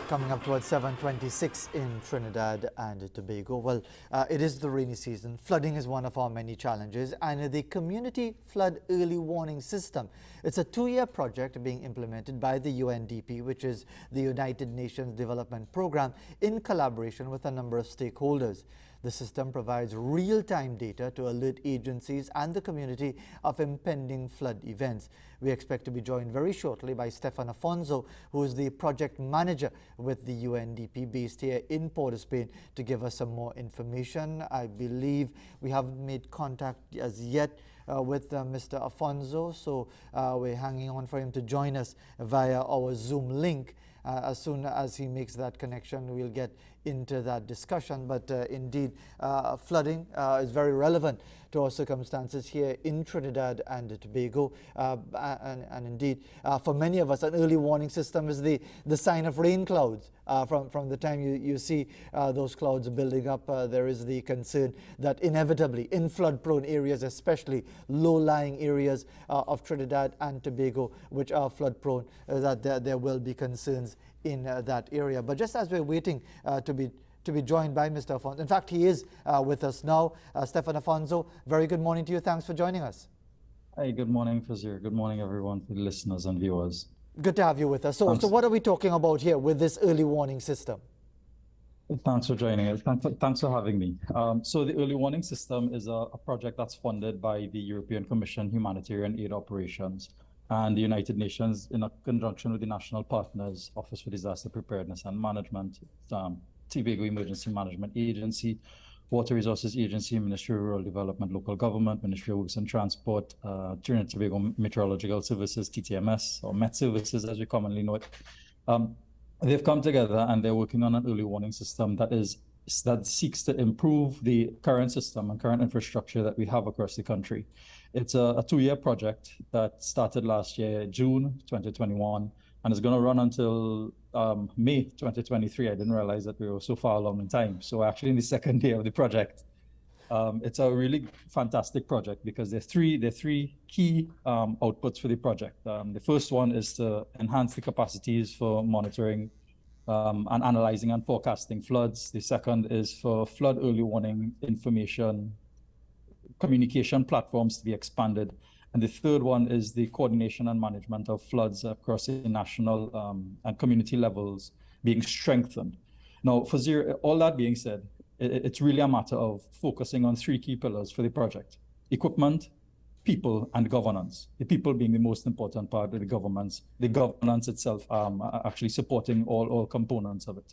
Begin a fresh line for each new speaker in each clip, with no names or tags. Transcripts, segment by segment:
Coming up towards 7:26 in Trinidad and Tobago. Well, it is the rainy season. Flooding is one of our many challenges, and the Community Flood Early Warning System. It's a 2-year project being implemented by the UNDP, which is the United Nations Development Programme, in collaboration with a number of stakeholders. The system provides real-time data to alert agencies and the community of impending flood events. We expect to be joined very shortly by Stefan Affonso, who is the project manager with the UNDP based here in Port of Spain, to give us some more information. I believe we haven't made contact as yet with Mr. Affonso, so we're hanging on for him to join us via our Zoom link. As soon as he makes that connection, we'll get into that discussion. But indeed, flooding is very relevant to our circumstances here in Trinidad and Tobago. And indeed, for many of us, an early warning system is the sign of rain clouds. From the time you see those clouds building up, there is the concern that inevitably in flood-prone areas, especially low-lying areas of Trinidad and Tobago, which are flood-prone, that there will be concerns in that area. But just as we're waiting to be joined by Mr. Affonso, in fact, he is with us now. Stefan Affonso, very good morning to you. Thanks for joining us.
Hey, good morning, Fazir. Good morning, everyone, for the listeners and viewers.
Good to have you with us. So what are we talking about here with this early warning system?
Thanks for joining us. Thanks for having me. So the early warning system is a project that's funded by the European Commission Humanitarian Aid Operations and the United Nations in conjunction with the national partners, Office for Disaster Preparedness and Management, Tobago Emergency Management Agency, Water Resources Agency, Ministry of Rural Development, Local Government, Ministry of Works and Transport, Trinidad and Tobago Meteorological Services, TTMS, or Met Services as we commonly know it. They've come together and they're working on an early warning system that seeks to improve the current system and current infrastructure that we have across the country. It's a 2-year project that started last year, June 2021, and it's going to run until May 2023. I didn't realize that we were so far along in time. So actually in the second year of the project, it's a really fantastic project because there are three key outputs for the project. The first one is to enhance the capacities for monitoring and analyzing and forecasting floods. The second is for flood early warning information communication platforms to be expanded. And the third one is the coordination and management of floods across the national and community levels being strengthened. Now, Fazir, all that being said, it's really a matter of focusing on 3 key pillars for the project: equipment, people, and governance. The people being the most important part of the governance itself actually supporting all components of it.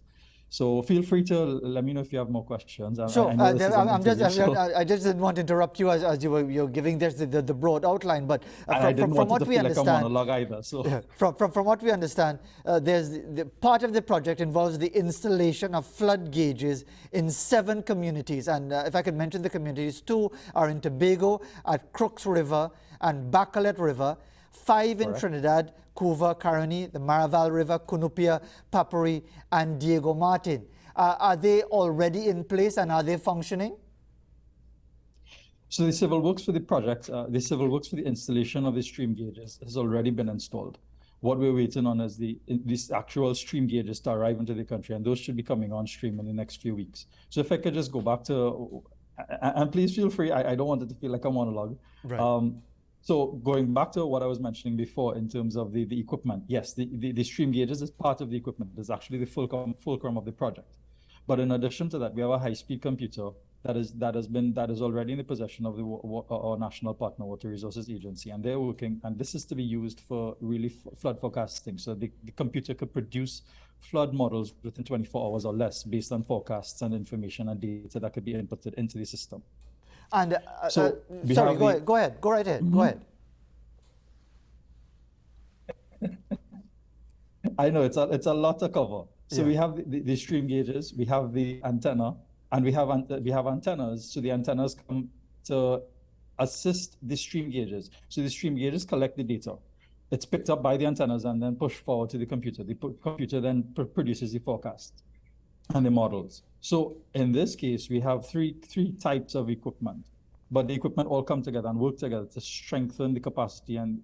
So feel free to let me know if you have more questions.
Sure. I just didn't want to interrupt you as you're giving this the broad outline, but from what we understand, from what we understand, the part of the project involves the installation of flood gauges in 7 communities, and if I could mention the communities, 2 are in Tobago at Crooks River and Bacalet River, 5 in Trinidad, Couva, Caroni, the Maraval River, Cunupia, Papuri, and Diego Martin. Are they already in place and are they functioning?
So the civil works for the project, the civil works for the installation of the stream gauges has already been installed. What we're waiting on is these actual stream gauges to arrive into the country, and those should be coming on stream in the next few weeks. So if I could just go back to, and please feel free, I don't want it to feel like a monologue.
Right.
So going back to what I was mentioning before in terms of the equipment, yes, the stream gauges is part of the equipment. It's actually the fulcrum of the project. But in addition to that, we have a high-speed computer that is already in the possession of our national partner, Water Resources Agency, and they're working. And this is to be used for really flood forecasting. So the computer could produce flood models within 24 hours or less, based on forecasts and information and data that could be inputted into the system.
And sorry, go ahead. Go right ahead. Mm-hmm. Go ahead.
I know it's a lot to cover. So we have the stream gauges, we have the antenna, and we have antennas. So the antennas come to assist the stream gauges. So the stream gauges collect the data. It's picked up by the antennas and then pushed forward to the computer. The computer then produces the forecast and the models. So in this case, we have three types of equipment, but the equipment all come together and work together to strengthen the capacity and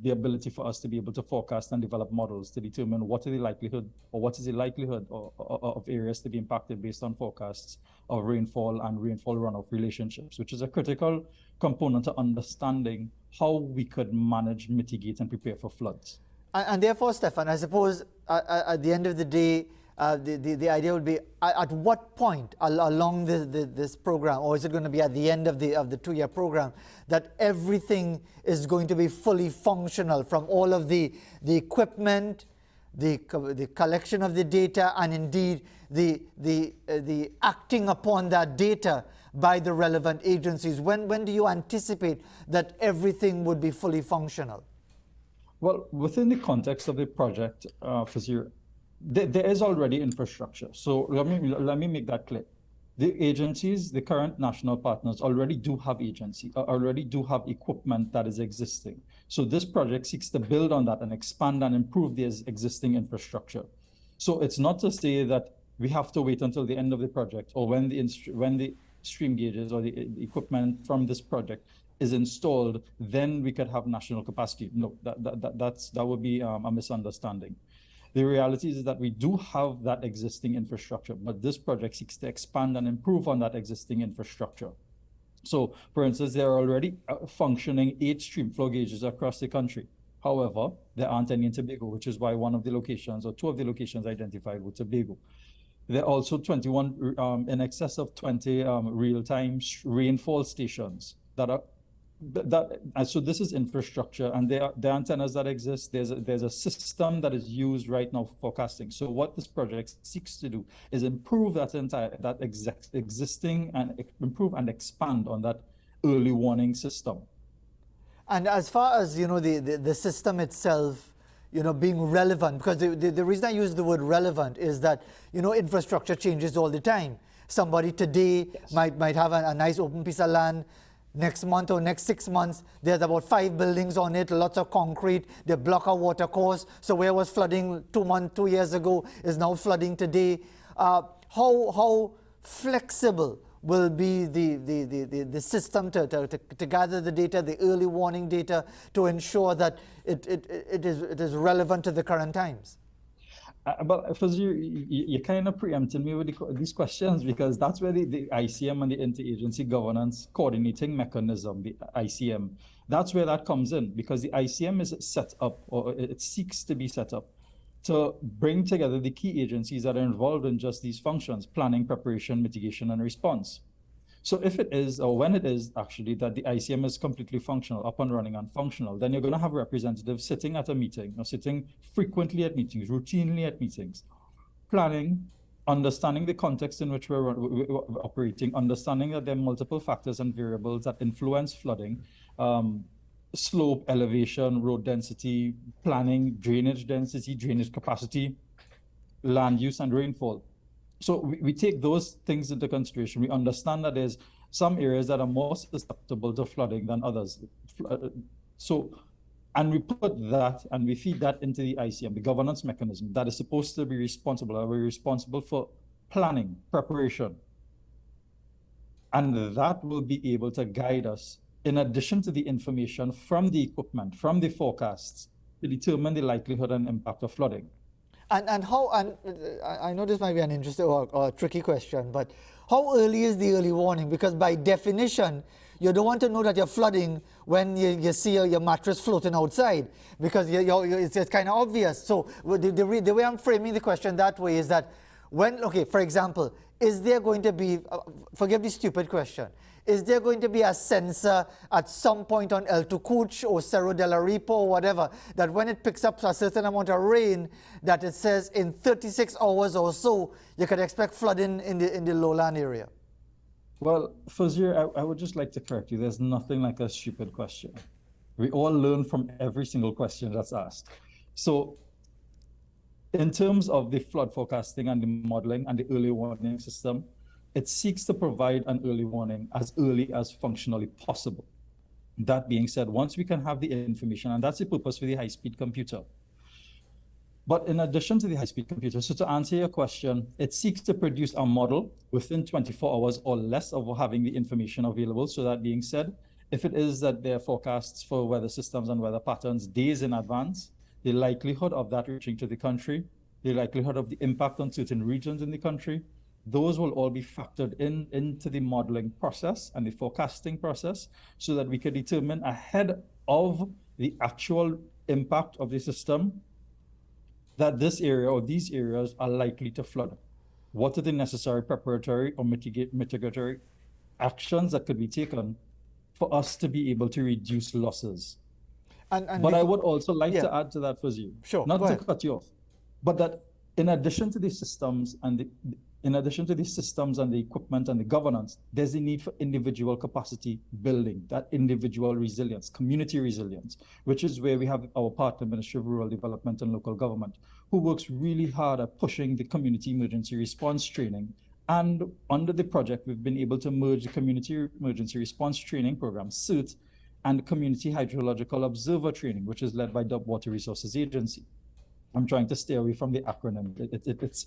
the ability for us to be able to forecast and develop models to determine what is the likelihood of areas to be impacted based on forecasts of rainfall and rainfall runoff relationships, which is a critical component to understanding how we could manage, mitigate, and prepare for floods.
And therefore, Stefan, I suppose at the end of the day, the idea would be at what point along this program, or is it going to be at the end of the 2-year program, that everything is going to be fully functional, from all of the equipment, the collection of the data, and indeed the acting upon that data by the relevant agencies? When do you anticipate that everything would be fully functional?
Well, within the context of the project, there is already infrastructure. So let me make that clear. The agencies, the current national partners, already do have equipment that is existing. So this project seeks to build on that and expand and improve this existing infrastructure. So it's not to say that we have to wait until the end of the project, or when the stream gauges or the equipment from this project is installed, then we could have national capacity. No, that would be a misunderstanding. The reality is that we do have that existing infrastructure, but this project seeks to expand and improve on that existing infrastructure. So, for instance, there are already functioning 8 stream flow gauges across the country. However, there aren't any in Tobago, which is why one of the locations, or 2 of the locations identified with Tobago. There are also 21, in excess of 20 real-time rainfall stations that are so this is infrastructure, and there are antennas that exist. There's a system that is used right now for forecasting. So what this project seeks to do is improve that existing, and improve and expand on that early warning system.
And as far as the system itself, being relevant, because the reason I use the word relevant is that infrastructure changes all the time. Somebody today might have a nice open piece of land. Next month or next 6 months, there's about 5 buildings on it, lots of concrete. They block a water course. So where was flooding 2 years ago is now flooding today. How flexible will be the system to gather the data, the early warning data, to ensure that it is relevant to the current times?
But you're kind of preempting me with these questions, because that's where the ICM and the Interagency Governance Coordinating Mechanism, the ICM, that's where that comes in, because the ICM is set up, or it seeks to be set up, to bring together the key agencies that are involved in just these functions: planning, preparation, mitigation, and response. So if it is, or when it is actually, that the ICM is completely functional, up and running and functional, then you're going to have representatives sitting at a meeting, or sitting frequently at meetings, routinely at meetings, planning, understanding the context in which we're operating, understanding that there are multiple factors and variables that influence flooding, slope, elevation, road density, planning, drainage density, drainage capacity, land use, and rainfall. So we take those things into consideration. We understand that there's some areas that are more susceptible to flooding than others. And we put that, and we feed that into the ICM, the governance mechanism that is supposed to be responsible. We're responsible for planning, preparation. And that will be able to guide us, in addition to the information from the equipment, from the forecasts, to determine the likelihood and impact of flooding.
And I know this might be an interesting or tricky question, but how early is the early warning? Because by definition, you don't want to know that you're flooding when you see your mattress floating outside, because it's kind of obvious. So the way I'm framing the question that way is that for example, is there going to be, forgive the stupid question, is there going to be a sensor at some point on El Tucuch or Cerro de la Ripa or whatever, that when it picks up a certain amount of rain, that it says in 36 hours or so, you could expect flooding in the lowland area?
Well, Fazir, I would just like to correct you. There's nothing like a stupid question. We all learn from every single question that's asked. So in terms of the flood forecasting and the modeling and the early warning system, it seeks to provide an early warning as early as functionally possible. That being said, once we can have the information, and that's the purpose for the high-speed computer. But in addition to the high-speed computer, so to answer your question, it seeks to produce a model within 24 hours or less of having the information available. So that being said, If it is that there are forecasts for weather systems and weather patterns days in advance, the likelihood of that reaching to the country, the likelihood of the impact on certain regions in the country, those will all be factored into the modeling process and the forecasting process so that we can determine ahead of the actual impact of the system that this area or these areas are likely to flood. What are the necessary preparatory or mitigatory actions that could be taken for us to be able to reduce losses? But I would also like to add to that for you, not to cut you off, but that in addition to these systems and the equipment and the governance, there's a need for individual capacity building, that individual resilience, community resilience, which is where we have our partner, Ministry of Rural Development and Local Government, who works really hard at pushing the community emergency response training. And under the project, we've been able to merge the community emergency response training program, CERT, and community hydrological observer training, which is led by the Water Resources Agency. I'm trying to stay away from the acronym. It's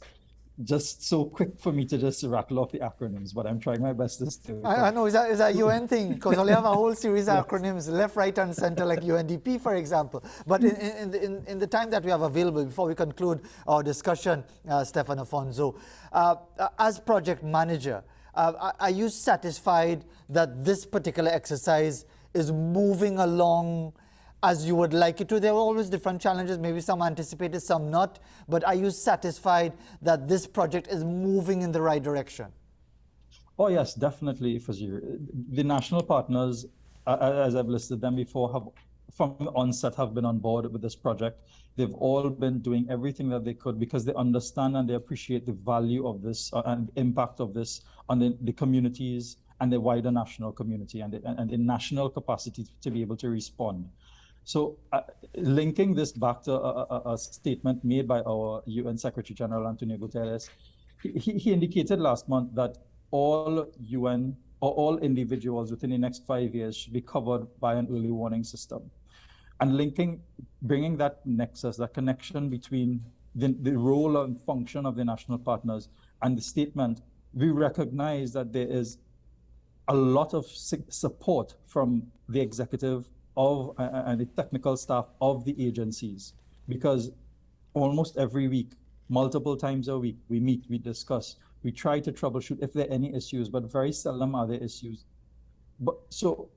just so quick for me to just rattle off the acronyms, but I'm trying my best to stay.
I know, is that UN thing? Because we have a whole series of acronyms, left, right, and center, like UNDP, for example. But in the time that we have available, before we conclude our discussion, Stefan Affonso, as project manager, are you satisfied that this particular exercise is moving along as you would like it to? There are always different challenges, maybe some anticipated, some not, but are you satisfied that this project is moving in the right direction?
Oh yes, definitely, Fazir. The national partners, as I've listed them before, have from the onset have been on board with this project. They've all been doing everything that they could because they understand and they appreciate the value of this and impact of this on the communities and the wider national community and the national capacity to be able to respond. So linking this back to a statement made by our UN Secretary General Antonio Guterres, he indicated last month that all UN or all individuals within the next 5 years should be covered by an early warning system. And bringing that nexus, that connection between the role and function of the national partners and the statement, we recognize that there is a lot of support from the executive and the technical staff of the agencies, because almost every week, multiple times a week, we meet, we discuss, we try to troubleshoot if there are any issues, but very seldom are there issues. So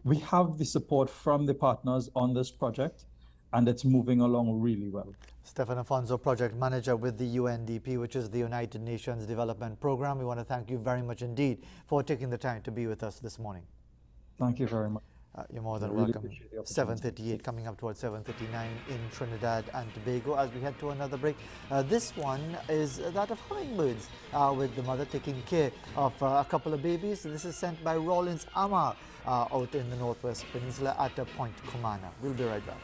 we have the support from the partners on this project, and it's moving along really well.
Stefan Affonso, Project Manager with the UNDP, which is the United Nations Development Program. We want to thank you very much indeed for taking the time to be with us this morning.
Thank you very much.
You're more than welcome. 7:38 coming up towards 7:39 in Trinidad and Tobago as we head to another break. This one is that of hummingbirds, with the mother taking care of a couple of babies. This is sent by Rollins Amar out in the Northwest Peninsula at Point Comana. We'll be right back.